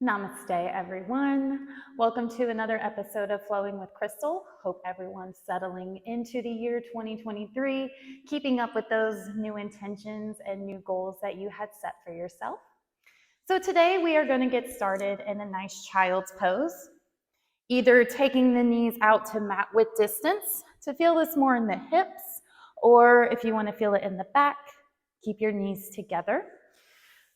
Namaste, everyone. Welcome to another episode of Flowing with Crystal. Hope everyone's settling into the year 2023, keeping up with those new intentions and new goals that you had set for yourself. So today we are going to get started in a nice child's pose, either taking the knees out to mat width distance to feel this more in the hips, or if you want to feel it in the back, keep your knees together.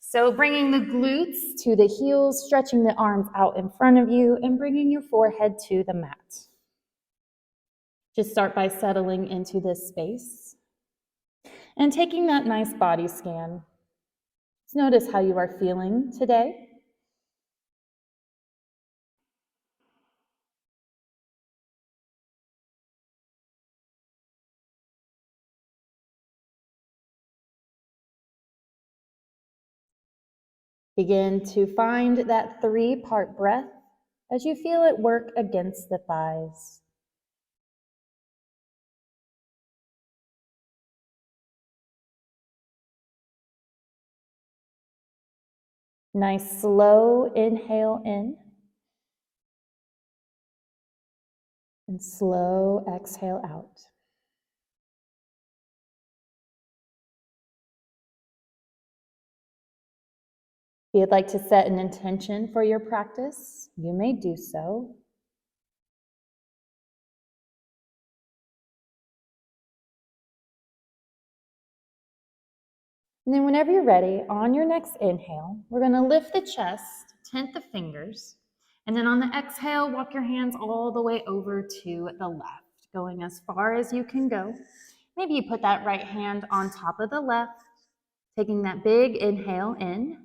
So bringing the glutes to the heels, stretching the arms out in front of you, and bringing your forehead to the mat. Just start by settling into this space and taking that nice body scan. Just notice how you are feeling today. Begin to find that 3-part breath as you feel it work against the thighs. Nice slow inhale in and slow exhale out. If you'd like to set an intention for your practice, you may do so. And then whenever you're ready, on your next inhale, we're going to lift the chest, tent the fingers, and then on the exhale, walk your hands all the way over to the left, going as far as you can go. Maybe you put that right hand on top of the left, taking that big inhale in.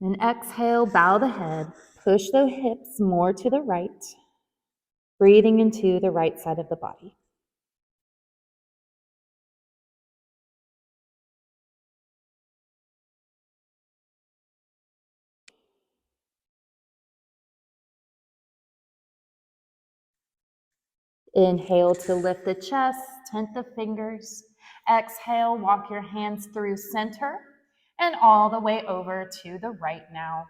And exhale, bow the head, push the hips more to the right, breathing into the right side of the body. Inhale to lift the chest, tent the fingers. Exhale, walk your hands through center and all the way over to the right now.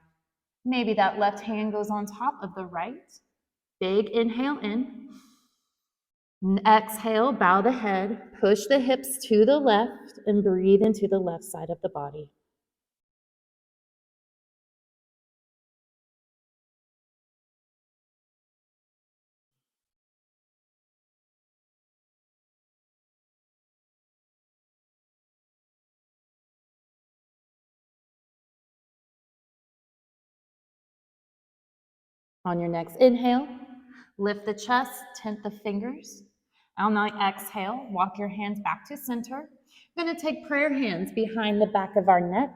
Maybe that left hand goes on top of the right. Big inhale in. And exhale, bow the head, push the hips to the left, and breathe into the left side of the body. On your next inhale, lift the chest, tent the fingers. On the exhale, walk your hands back to center. We're going to take prayer hands behind the back of our neck,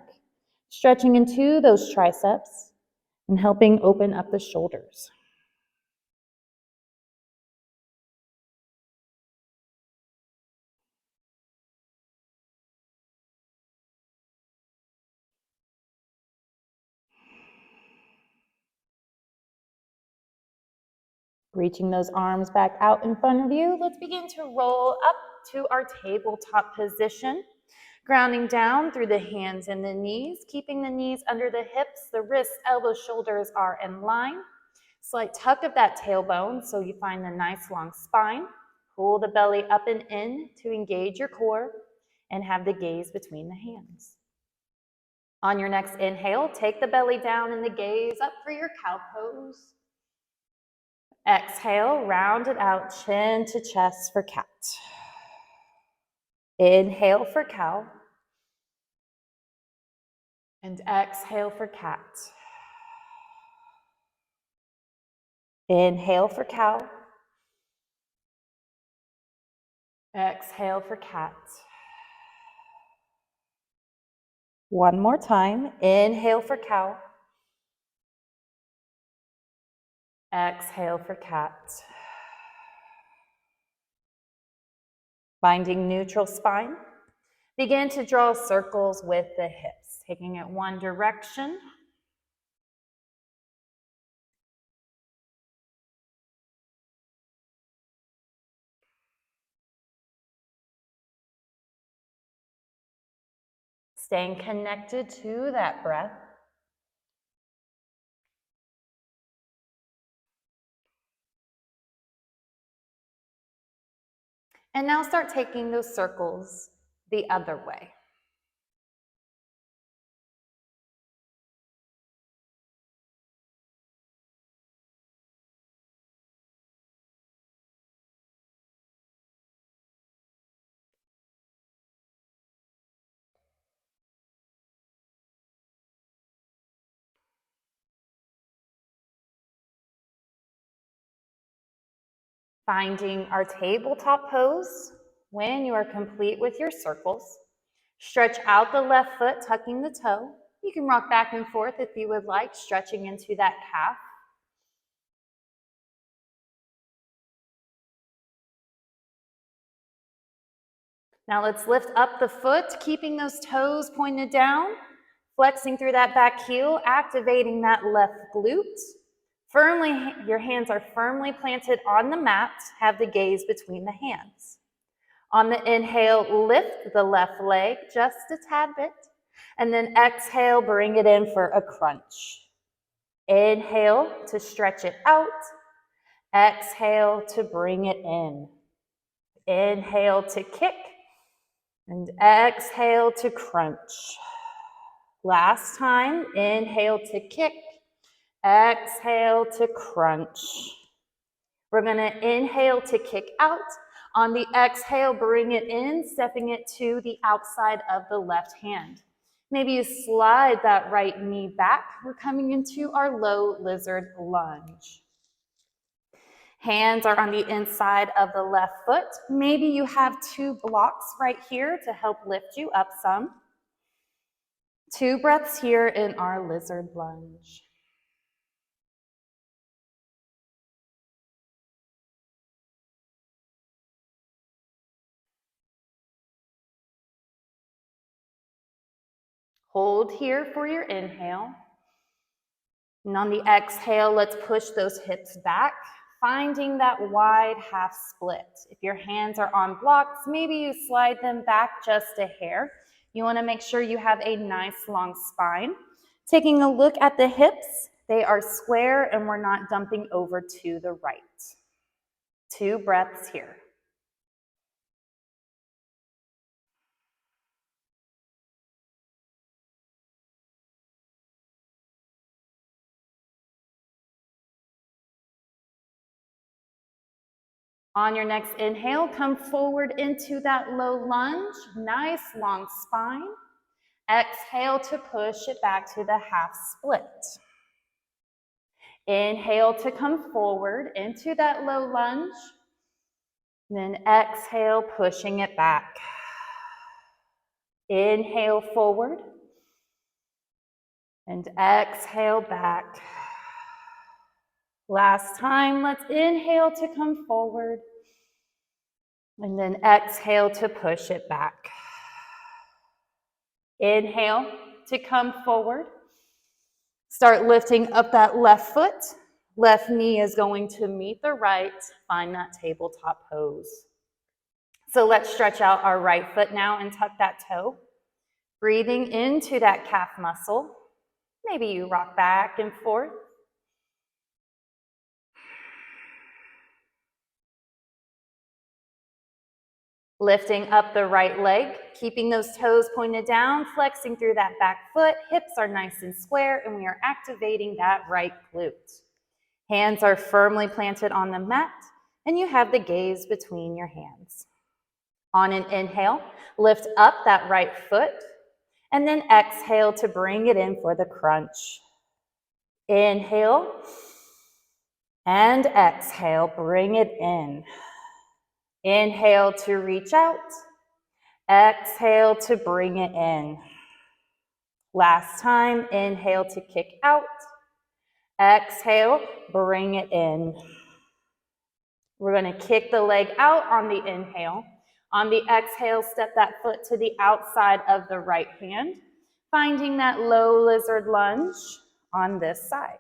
stretching into those triceps and helping open up the shoulders. Reaching those arms back out in front of you, let's begin to roll up to our tabletop position. Grounding down through the hands and the knees, keeping the knees under the hips, the wrists, elbows, shoulders are in line. Slight tuck of that tailbone so you find the nice long spine. Pull the belly up and in to engage your core and have the gaze between the hands. On your next inhale, take the belly down and the gaze up for your cow pose. Exhale, round it out, chin to chest for cat. Inhale for cow. And exhale for cat. Inhale for cow. Exhale for cat. One more time. Inhale for cow. Exhale for cat. Finding neutral spine. Begin to draw circles with the hips, taking it one direction. Staying connected to that breath. And now start taking those circles the other way. Finding our tabletop pose when you are complete with your circles. Stretch out the left foot, tucking the toe. You can rock back and forth if you would like, stretching into that calf. Now let's lift up the foot, keeping those toes pointed down, flexing through that back heel, activating that left glute. Your hands are firmly planted on the mat. Have the gaze between the hands. On the inhale, lift the left leg just a tad bit. And then exhale, bring it in for a crunch. Inhale to stretch it out. Exhale to bring it in. Inhale to kick. And exhale to crunch. Last time, inhale to kick. Exhale to crunch. We're going to inhale to kick out. On the exhale, bring it in, stepping it to the outside of the left hand. Maybe you slide that right knee back. We're coming into our low lizard lunge. Hands are on the inside of the left foot. Maybe you have 2 blocks right here to help lift you up some. 2 breaths here in our lizard lunge. Hold here for your inhale. And on the exhale, let's push those hips back, finding that wide half split. If your hands are on blocks, maybe you slide them back just a hair. You want to make sure you have a nice long spine. Taking a look at the hips, they are square and we're not dumping over to the right. 2 breaths here. On your next inhale, come forward into that low lunge, nice long spine. Exhale to push it back to the half split. Inhale to come forward into that low lunge. Then exhale, pushing it back. Inhale forward. And exhale back. Last time, let's inhale to come forward. And then exhale to push it back. Inhale to come forward. Start lifting up that left foot. Left knee is going to meet the right. Find that tabletop pose. So let's stretch out our right foot now and tuck that toe. Breathing into that calf muscle. Maybe you rock back and forth. Lifting up the right leg, keeping those toes pointed down, flexing through that back foot. Hips are nice and square, and we are activating that right glute. Hands are firmly planted on the mat, and you have the gaze between your hands. On an inhale, lift up that right foot, and then exhale to bring it in for the crunch. Inhale, and exhale, bring it in. Inhale to reach out. Exhale to bring it in. Last time, inhale to kick out. Exhale, bring it in. We're going to kick the leg out on the inhale. On the exhale, step that foot to the outside of the right hand, finding that low lizard lunge on this side.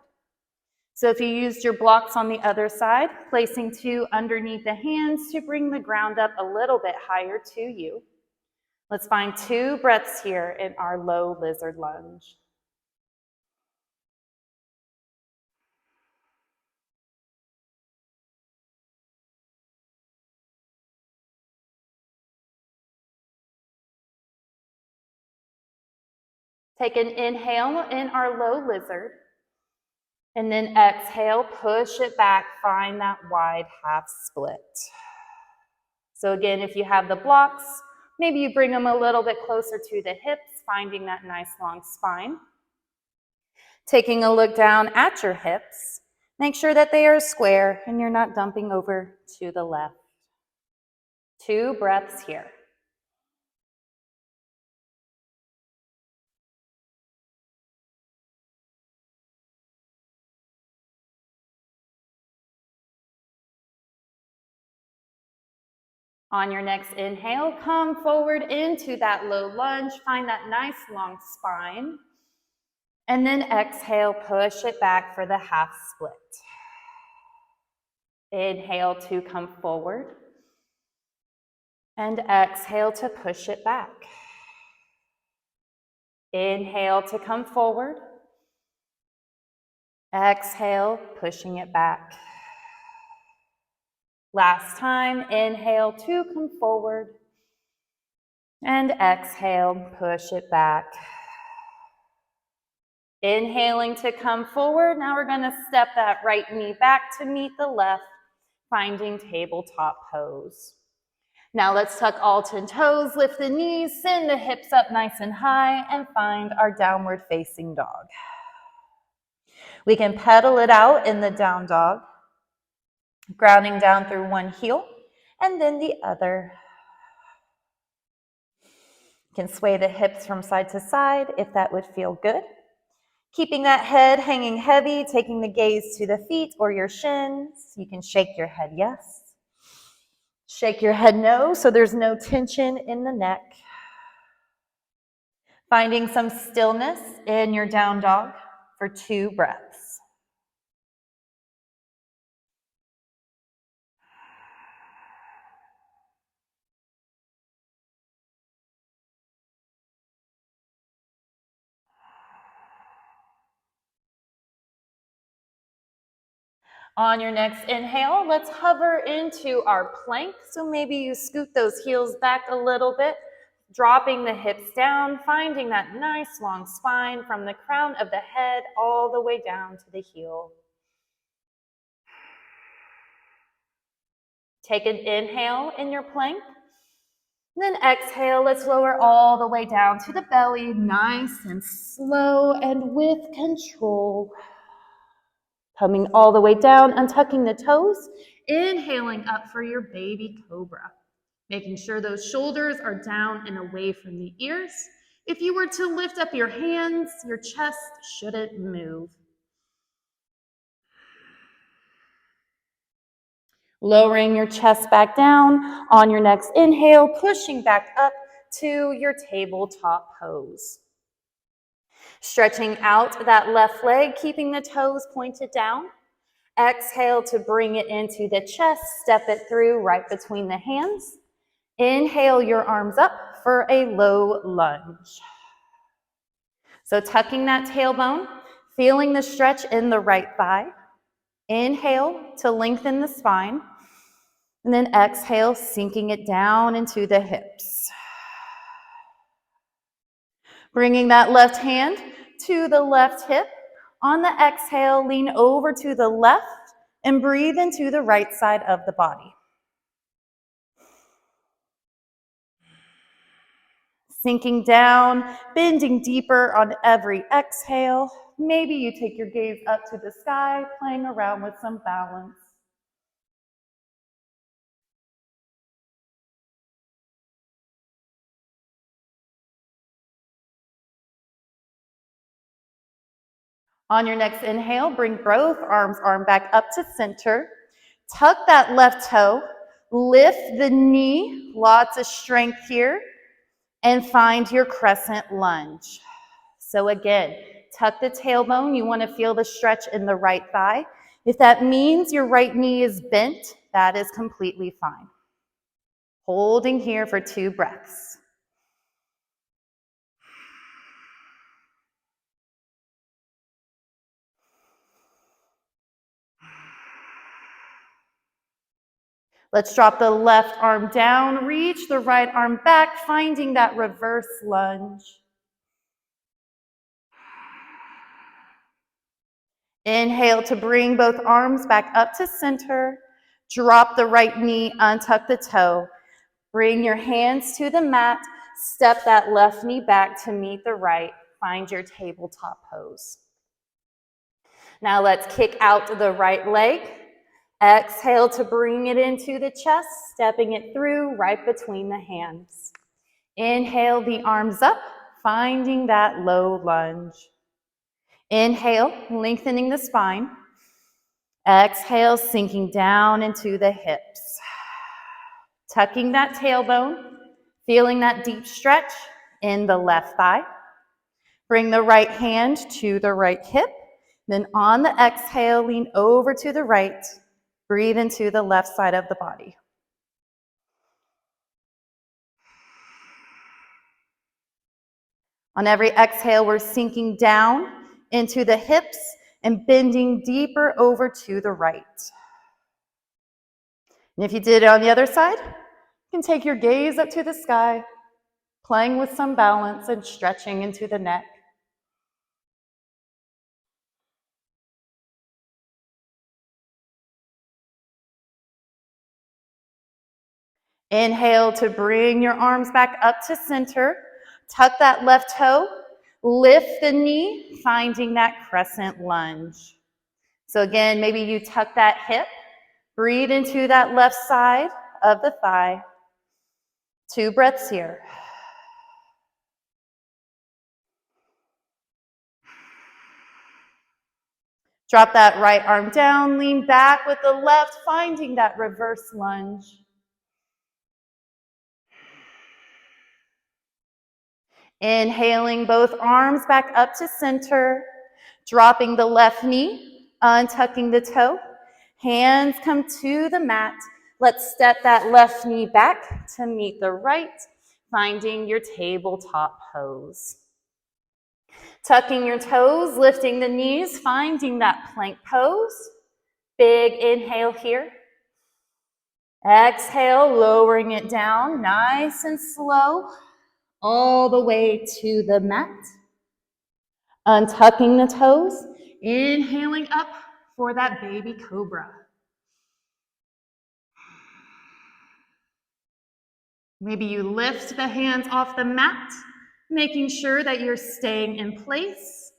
So if you used your blocks on the other side, placing 2 underneath the hands to bring the ground up a little bit higher to you. Let's find 2 breaths here in our low lizard lunge. Take an inhale in our low lizard. And then exhale, push it back, find that wide half split. So again, if you have the blocks, maybe you bring them a little bit closer to the hips, finding that nice long spine. Taking a look down at your hips, make sure that they are square and you're not dumping over to the left. 2 breaths here. On your next inhale, come forward into that low lunge, find that nice long spine. And then exhale, push it back for the half split. Inhale to come forward. And exhale to push it back. Inhale to come forward. Exhale, pushing it back. Last time, inhale to come forward. And exhale, push it back. Inhaling to come forward. Now we're going to step that right knee back to meet the left, finding tabletop pose. Now let's tuck all 10 toes, lift the knees, send the hips up nice and high, and find our downward facing dog. We can pedal it out in the down dog, grounding down through one heel and then the other. You can sway the hips from side to side if that would feel good. Keeping that head hanging heavy, taking the gaze to the feet or your shins. You can shake your head yes. Shake your head no, so there's no tension in the neck. Finding some stillness in your down dog for 2 breaths. On your next inhale, let's hover into our plank. So maybe you scoot those heels back a little bit, dropping the hips down, finding that nice long spine from the crown of the head all the way down to the heel. Take an inhale in your plank. Then exhale, let's lower all the way down to the belly, nice and slow and with control. Coming all the way down, untucking the toes, inhaling up for your baby cobra. Making sure those shoulders are down and away from the ears. If you were to lift up your hands, your chest shouldn't move. Lowering your chest back down on your next inhale, pushing back up to your tabletop pose. Stretching out that left leg, keeping the toes pointed down. Exhale to bring it into the chest, step it through right between the hands. Inhale your arms up for a low lunge. So tucking that tailbone, feeling the stretch in the right thigh. Inhale to lengthen the spine. And then exhale, sinking it down into the hips. Bringing that left hand to the left hip. On the exhale, lean over to the left and breathe into the right side of the body. Sinking down, bending deeper on every exhale. Maybe you take your gaze up to the sky, playing around with some balance. On your next inhale, bring both arms, arm back up to center. Tuck that left toe, lift the knee, lots of strength here, and find your crescent lunge. So again, tuck the tailbone. You want to feel the stretch in the right thigh. If that means your right knee is bent, that is completely fine. Holding here for 2 breaths. Let's drop the left arm down, reach the right arm back, finding that reverse lunge. Inhale to bring both arms back up to center. Drop the right knee, untuck the toe. Bring your hands to the mat. Step that left knee back to meet the right. Find your tabletop pose. Now let's kick out the right leg. Exhale to bring it into the chest, stepping it through right between the hands. Inhale the arms up, finding that low lunge. Inhale, lengthening the spine. Exhale, sinking down into the hips. Tucking that tailbone, feeling that deep stretch in the left thigh. Bring the right hand to the right hip. Then on the exhale, lean over to the right. Breathe into the left side of the body. On every exhale, we're sinking down into the hips and bending deeper over to the right. And if you did it on the other side, you can take your gaze up to the sky, playing with some balance and stretching into the neck. Inhale to bring your arms back up to center. Tuck that left toe. Lift the knee, finding that crescent lunge. So again, maybe you tuck that hip. Breathe into that left side of the thigh. 2 breaths here. Drop that right arm down, lean back with the left, finding that reverse lunge. Inhaling both arms back up to center, dropping the left knee, untucking the toe. Hands come to the mat. Let's step that left knee back to meet the right, finding your tabletop pose. Tucking your toes, lifting the knees, finding that plank pose. Big inhale here. Exhale, lowering it down, nice and slow, all the way to the mat. Untucking the toes, inhaling up for that baby cobra. Maybe you lift the hands off the mat, making sure that you're staying in place.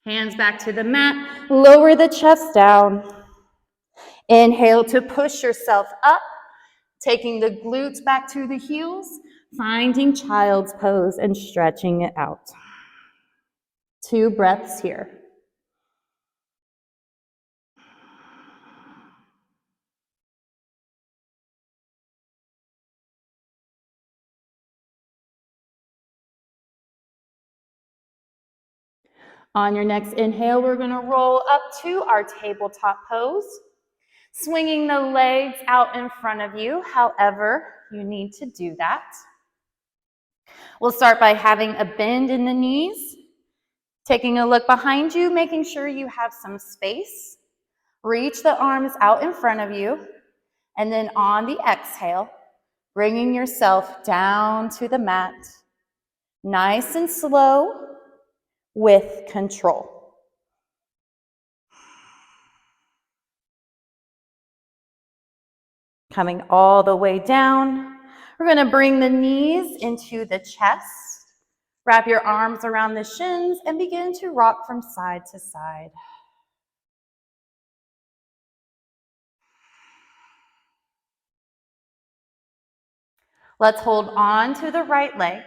Hands back to the mat, lower the chest down. Inhale to push yourself up, taking the glutes back to the heels, finding child's pose and stretching it out. 2 breaths here. On your next inhale, we're going to roll up to our tabletop pose, swinging the legs out in front of you, however you need to do that. We'll start by having a bend in the knees, taking a look behind you, making sure you have some space. Reach the arms out in front of you, and then on the exhale, bringing yourself down to the mat, nice and slow, with control. Coming all the way down, we're going to bring the knees into the chest. Wrap your arms around the shins and begin to rock from side to side. Let's hold on to the right leg.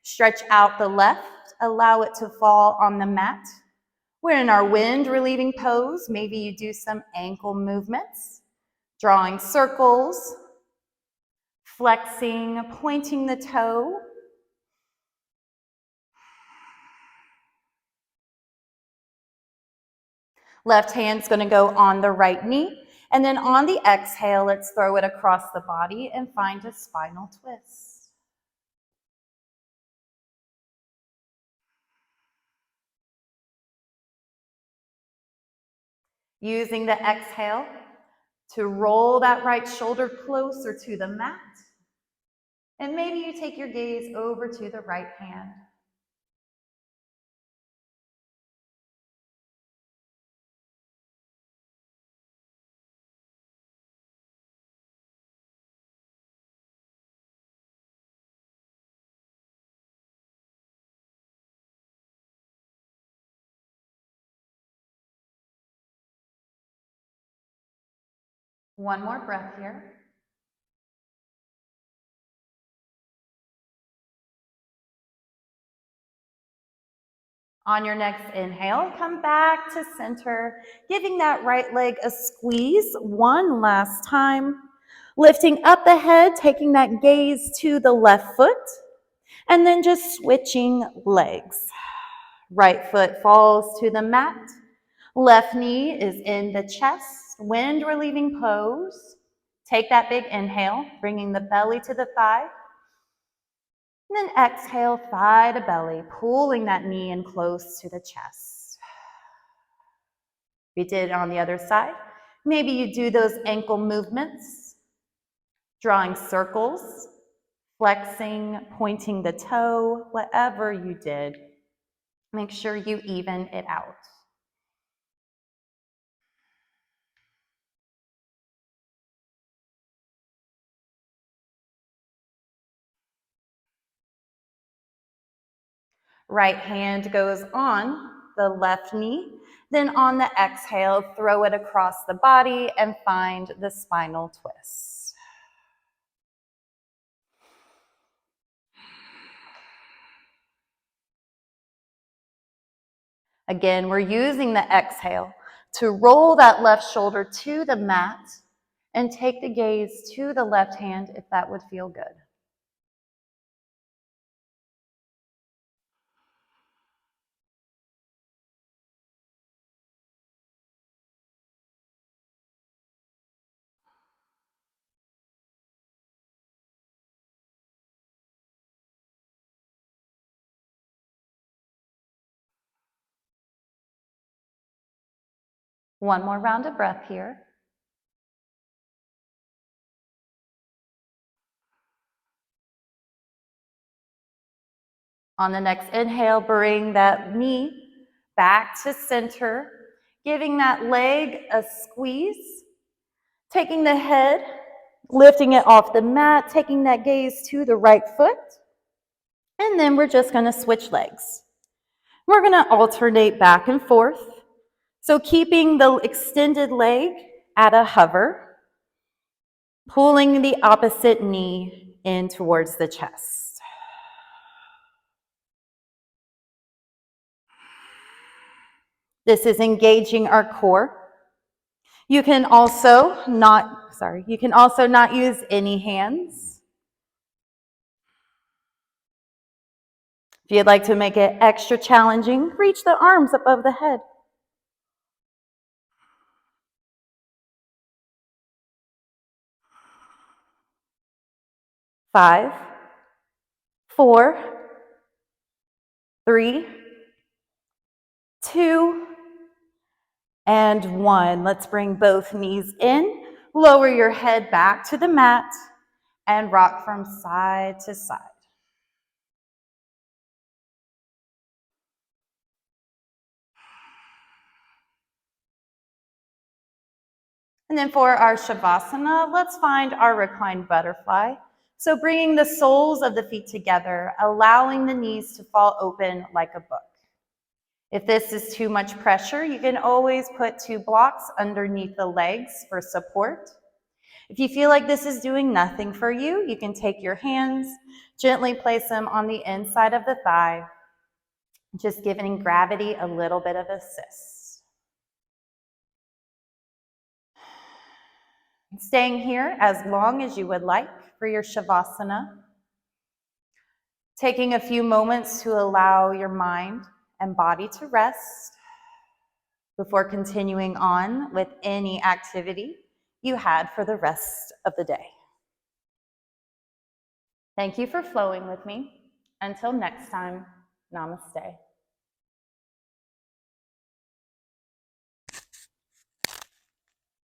Stretch out the left. Allow it to fall on the mat. We're in our wind relieving pose. Maybe you do some ankle movements, drawing circles, flexing, pointing the toe. Left hand's going to go on the right knee. And then on the exhale, let's throw it across the body and find a spinal twist. Using the exhale to roll that right shoulder closer to the mat. And maybe you take your gaze over to the right hand. One more breath here. On your next inhale, come back to center, giving that right leg a squeeze one last time. Lifting up the head, taking that gaze to the left foot, and then just switching legs. Right foot falls to the mat. Left knee is in the chest, wind relieving pose. Take that big inhale, bringing the belly to the thigh. And then exhale, thigh to belly, pulling that knee in close to the chest. We did it on the other side. Maybe you do those ankle movements, drawing circles, flexing, pointing the toe, whatever you did. Make sure you even it out. Right hand goes on the left knee. Then on the exhale, throw it across the body and find the spinal twist. Again, we're using the exhale to roll that left shoulder to the mat and take the gaze to the left hand if that would feel good. One more round of breath here. On the next inhale, bring that knee back to center, giving that leg a squeeze, taking the head, lifting it off the mat, taking that gaze to the right foot, and then we're just going to switch legs. We're going to alternate back and forth. So keeping the extended leg at a hover, pulling the opposite knee in towards the chest. This is engaging our core. You can also not use any hands. If you'd like to make it extra challenging, reach the arms above the head. 5, 4, 3, 2, and 1. Let's bring both knees in. Lower your head back to the mat and rock from side to side. And then for our Shavasana, let's find our reclined butterfly. So bringing the soles of the feet together, allowing the knees to fall open like a book. If this is too much pressure, you can always put 2 blocks underneath the legs for support. If you feel like this is doing nothing for you, you can take your hands, gently place them on the inside of the thigh, just giving gravity a little bit of assist. Staying here as long as you would like for your Shavasana. Taking a few moments to allow your mind and body to rest before continuing on with any activity you had for the rest of the day. Thank you for flowing with me. Until next time, namaste.